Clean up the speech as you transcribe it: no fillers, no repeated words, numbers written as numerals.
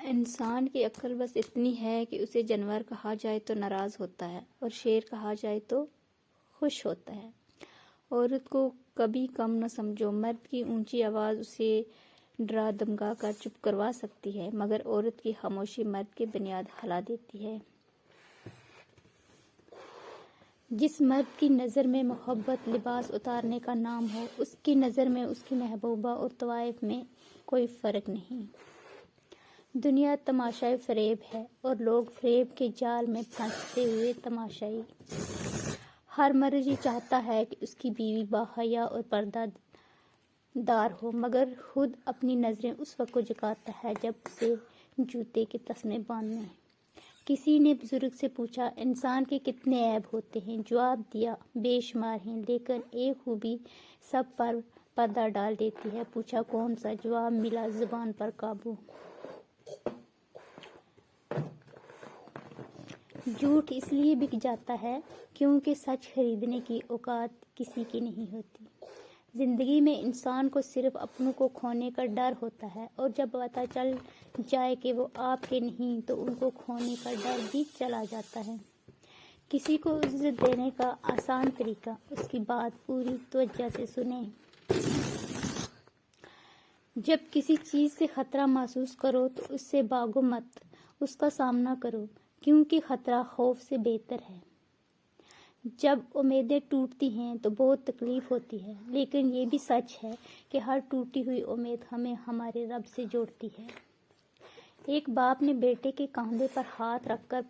انسان کی عقل بس اتنی ہے کہ اسے جانور کہا جائے تو ناراض ہوتا ہے اور شیر کہا جائے تو خوش ہوتا ہے۔ عورت کو کبھی کم نہ سمجھو، مرد کی اونچی آواز اسے ڈرا دھمکا کر چپ کروا سکتی ہے، مگر عورت کی خاموشی مرد کی بنیاد ہلا دیتی ہے۔ جس مرد کی نظر میں محبت لباس اتارنے کا نام ہو، اس کی نظر میں اس کی محبوبہ اور طوائف میں کوئی فرق نہیں۔ دنیا تماشائی فریب ہے اور لوگ فریب کے جال میں پھنستے ہوئے تماشائی۔ ہر مرد یہ چاہتا ہے کہ اس کی بیوی باحیا اور پردہ دار ہو، مگر خود اپنی نظریں اس وقت کو جھکاتا ہے جب اسے جوتے کے تسمے باندھنے۔ کسی نے بزرگ سے پوچھا، انسان کے کتنے عیب ہوتے ہیں؟ جواب دیا، بے شمار ہیں، لیکن ایک خوبی سب پر پردہ ڈال دیتی ہے۔ پوچھا کون سا؟ جواب ملا، زبان پر قابو۔ جھوٹ اس لیے بک جاتا ہے کیونکہ سچ خریدنے کی اوقات کسی کی نہیں ہوتی۔ زندگی میں انسان کو صرف اپنوں کو کھونے کا ڈر ہوتا ہے، اور جب پتہ چل جائے کہ وہ آپ کے نہیں تو ان کو کھونے کا ڈر بھی چلا جاتا ہے۔ کسی کو عزت دینے کا آسان طریقہ، اس کی بات پوری توجہ سے سنیں۔ جب کسی چیز سے خطرہ محسوس کرو تو اس سے بھاگو مت، اس کا سامنا کرو، کیونکہ خطرہ خوف سے بہتر ہے۔ جب امیدیں ٹوٹتی ہیں تو بہت تکلیف ہوتی ہے، لیکن یہ بھی سچ ہے کہ ہر ٹوٹی ہوئی امید ہمیں ہمارے رب سے جوڑتی ہے۔ ایک باپ نے بیٹے کے کاندھے پر ہاتھ رکھ کر